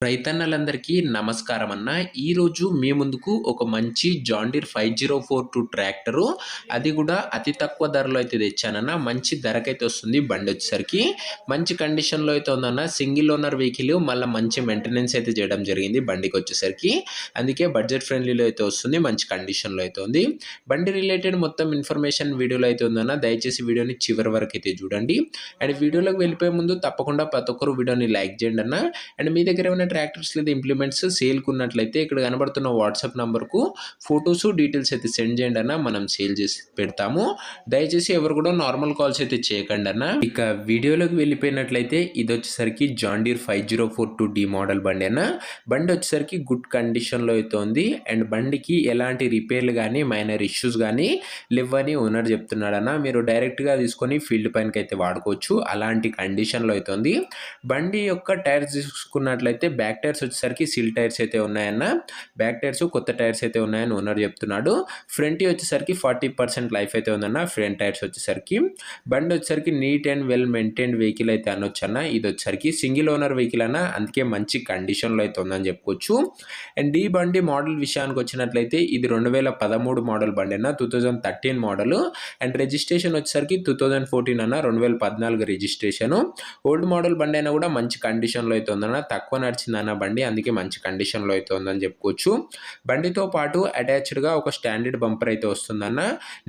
రైతన్నలందరికీ నమస్కారం అన్న. ఈరోజు మీ ముందుకు ఒక మంచి జాండీర్ 5042 ట్రాక్టరు, అది కూడా అతి తక్కువ ధరలో అయితే తెచ్చానన్న. మంచి ధరకైతే వస్తుంది. బండి వచ్చేసరికి మంచి కండిషన్లో అయితే ఉందన్న. సింగిల్ ఓనర్ వెహికల్, మళ్ళీ మంచి మెయింటెనెన్స్ అయితే చేయడం జరిగింది బండికి వచ్చేసరికి. అందుకే బడ్జెట్ ఫ్రెండ్లీలో అయితే వస్తుంది, మంచి కండిషన్లో అయితే ఉంది. బండి రిలేటెడ్ మొత్తం ఇన్ఫర్మేషన్ వీడియోలో అయితే ఉందన్న. దయచేసి వీడియోని చివరి వరకు అయితే చూడండి. అండ్ వీడియోలోకి వెళ్ళిపోయే ముందు తప్పకుండా ప్రతి ఒక్కరు వీడియోని లైక్ చేయండి అన్న. అండ్ మీ దగ్గర ఏమైనా ట్రాక్టర్స్ లేదా ఇంప్లిమెంట్స్ సేల్కి ఉన్నట్లయితే ఇక్కడ కనబడుతున్న వాట్సాప్ నంబర్కు ఫొటోస్ డీటెయిల్స్ అయితే సెండ్ చేయండి అన్న. మనం సేల్ చేసి పెడతాము. దయచేసి ఎవరు కూడా నార్మల్ కాల్స్ అయితే చేయకండి అన్న. ఇక వీడియోలోకి వెళ్ళిపోయినట్లయితే ఇది వచ్చేసరికి జాండీర్ 5042D మోడల్ బండి అన్న. బండి వచ్చేసరికి గుడ్ కండిషన్లో అయితే ఉంది. అండ్ బండికి ఎలాంటి రిపేర్లు కానీ మైనర్ ఇష్యూస్ కానీ లేవని ఓనర్ చెప్తున్నాడన్న. మీరు డైరెక్ట్గా తీసుకొని ఫీల్డ్ పైనకి అయితే వాడుకోవచ్చు, అలాంటి కండిషన్లో అయితే ఉంది. బండి యొక్క టైర్స్ చూసుకున్నట్లయితే బ్యాక్ టైర్స్ వచ్చేసరికి సీల్ టైర్స్ అయితే ఉన్నాయన్న. బ్యాక్ టైర్స్ కొత్త టైర్స్ అయితే ఉన్నాయని ఓనర్ చెప్తున్నాడు. ఫ్రంట్ వచ్చేసరికి 40% లైఫ్ అయితే ఉందన్న. ఫ్రంట్ టైర్స్ వచ్చేసరికి బండి వచ్చేసరికి neat and well maintained vehicle అయితే అనొచ్చు అన్న. ఇది వచ్చేసరికి సింగిల్ ఓనర్ వెహికల్ అన్న, అందుకే మంచి కండిషన్లో అయితే ఉందని చెప్పుకోవచ్చు. అండ్ ఈ బండి మోడల్ విషయానికి వచ్చినట్లయితే ఇది 2013 మోడల్ బండి అన్న, 2013 మోడల్. అండ్ రిజిస్ట్రేషన్ వచ్చేసరికి 2014 అన్న, 2014 రిజిస్ట్రేషన్. ఓల్డ్ మోడల్ బండి అయినా కూడా మంచి కండిషన్లో అయితే ఉందన్న. తక్కువ నడిచిందన్న బండి, అందుకే మంచి కండిషన్లో అయితే ఉందని చెప్పుకోవచ్చు. బండితో పాటు అటాచ్డ్గా ఒక స్టాండర్డ్ బంపర్ అయితే వస్తుందన్న.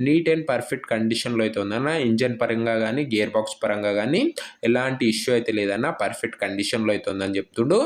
నీట్ అండ్ పర్ఫెక్ట్ కండిషన్లో అయితే ఉందన్న. ఇంజన్ పరంగా కానీ గేర్ బాక్స్ పరంగా కానీ ఎలాంటి ఇష్యూ అయితే లేదన్న. పర్ఫెక్ట్ కండిషన్లో అయితే ఉందని చెప్తుండు.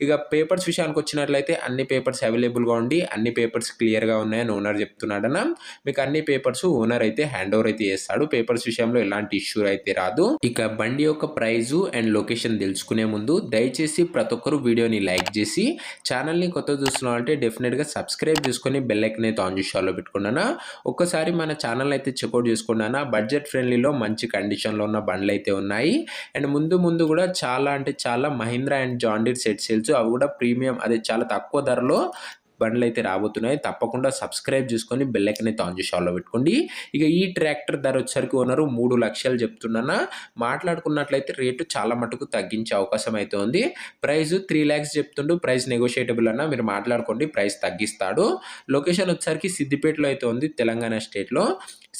ఇక పేపర్స్ విషయానికి వచ్చినట్లయితే అన్ని పేపర్స్ అవైలబుల్గా ఉండి అన్ని పేపర్స్ క్లియర్గా ఉన్నాయని ఓనర్ చెప్తున్నాడన్న. మీకు అన్ని పేపర్స్ ఓనర్ అయితే హ్యాండ్ ఓవర్ అయితే చేస్తాడు. పేపర్స్ విషయంలో ఎలాంటి ఇష్యూ అయితే రాదు. ఇక బండి యొక్క ప్రైజు అండ్ లొకేషన్ తెలుసుకునే ముందు దయచేసి ప్రతి ఒక్కరు వీడియోని లైక్ చేసి ఛానల్ని కొత్త చూస్తున్నారంటే డెఫినెట్గా సబ్స్క్రైబ్ చేసుకొని బెల్ ఐకాన్ అయితే ఆన్ చేసి ఆల్లో పెట్టుకున్నాను. ఒక్కసారి మన ఛానల్ అయితే చెక్అవుట్ చేసుకున్నాను. బడ్జెట్ ఫ్రెండ్లీలో మంచి కండిషన్లో ఉన్న బండ్లు అయితే ఉన్నాయి. అండ్ ముందు కూడా చాలా అంటే చాలా Mahindra and John Deere set sales, అవి కూడా ప్రీమియం, అదే చాలా తక్కువ ధరలో బండ్లు అయితే రాబోతున్నాయి. తప్పకుండా సబ్స్క్రైబ్ చేసుకొని బెల్ ఐకాన్ అయితే ఆన్ చేసి ఆల్లో పెట్టుకోండి. ఇక ఈ ట్రాక్టర్ ధర వచ్చేసరికి ఓనరు 3 లక్షలు చెప్తున్నా. మాట్లాడుకున్నట్లయితే రేటు చాలా మటుకు తగ్గించే అవకాశం అయితే ఉంది. ప్రైస్ 3 lakhs చెప్తుండు. ప్రైస్ నెగోషియేటబుల్ అన్న, మీరు మాట్లాడుకోండి, ప్రైస్ తగ్గిస్తాడు. లొకేషన్ వచ్చేసరికి సిద్దిపేటలో అయితే ఉంది, తెలంగాణ స్టేట్లో.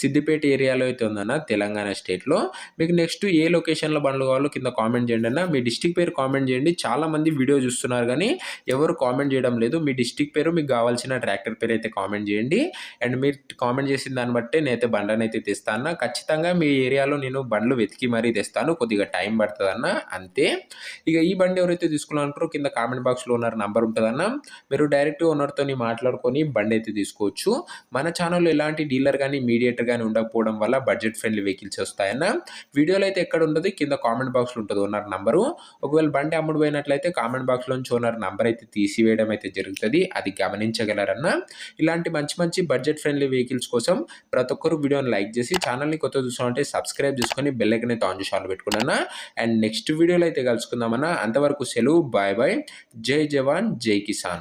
సిద్దిపేట ఏరియాలో అయితే ఉందన్న, తెలంగాణ స్టేట్లో. మీకు నెక్స్ట్ ఏ లొకేషన్లో బండ్లు కావాలో కింద కామెంట్ చేయండి అన్న. మీ డిస్టిక్ పేరు కామెంట్ చేయండి. చాలామంది వీడియో చూస్తున్నారు కానీ ఎవరు కామెంట్ చేయడం లేదు. మీ డిస్టిక్ పేరు, మీకు కావాల్సిన ట్రాక్టర్ పేరు అయితే కామెంట్ చేయండి. అండ్ మీరు కామెంట్ చేసిన దాన్ని బట్టే నేనైతే బండ్లను అయితే తెస్తాను. ఖచ్చితంగా మీ ఏరియాలో నేను బండ్లు వెతికి మరీ తెస్తాను, కొద్దిగా టైం పడుతుంది అన్న, అంతే. ఇక ఈ బండి ఎవరైతే తీసుకున్నారో కింద కామెంట్ బాక్స్లో ఓనర్ నంబర్ ఉంటుందన్న. మీరు డైరెక్ట్ ఓనర్తో మాట్లాడుకొని బండి అయితే తీసుకోవచ్చు. మన ఛానల్లో ఎలాంటి డీలర్ కానీ మీడియేటర్ కానీ ఉండకపోవడం వల్ల బడ్జెట్ ఫ్రెండ్లీ వెహికల్స్ వస్తాయన్న. వీడియోలో అయితే ఎక్కడ ఉండదు, కింద కామెంట్ బాక్స్లో ఉంటుంది ఓనర్ నంబరు. ఒకవేళ బండి అమ్ముడు పోయినట్లయితే కామెంట్ బాక్స్లోంచి ఓనర్ నంబర్ అయితే తీసివేయడం అయితే జరుగుతుంది, అది గమనించగలరన్న. ఇలాంటి మంచి బడ్జెట్ ఫ్రెండ్లీ వెహికల్స్ కోసం ప్రతి ఒక్కరు వీడియోని లైక్ చేసి ఛానల్ని కొత్త చూసామంటే సబ్స్క్రైబ్ చేసుకొని బెల్ ఐకాన్ అయితే ఆన్ చేసి ఆల్లో పెట్టుకున్నా. అండ్ నెక్స్ట్ వీడియోలో అయితే కలుసుకుందామన్నా. అంతవరకు సెలవు, బాయ్ బాయ్. జై జవాన్ జై కిసాన్.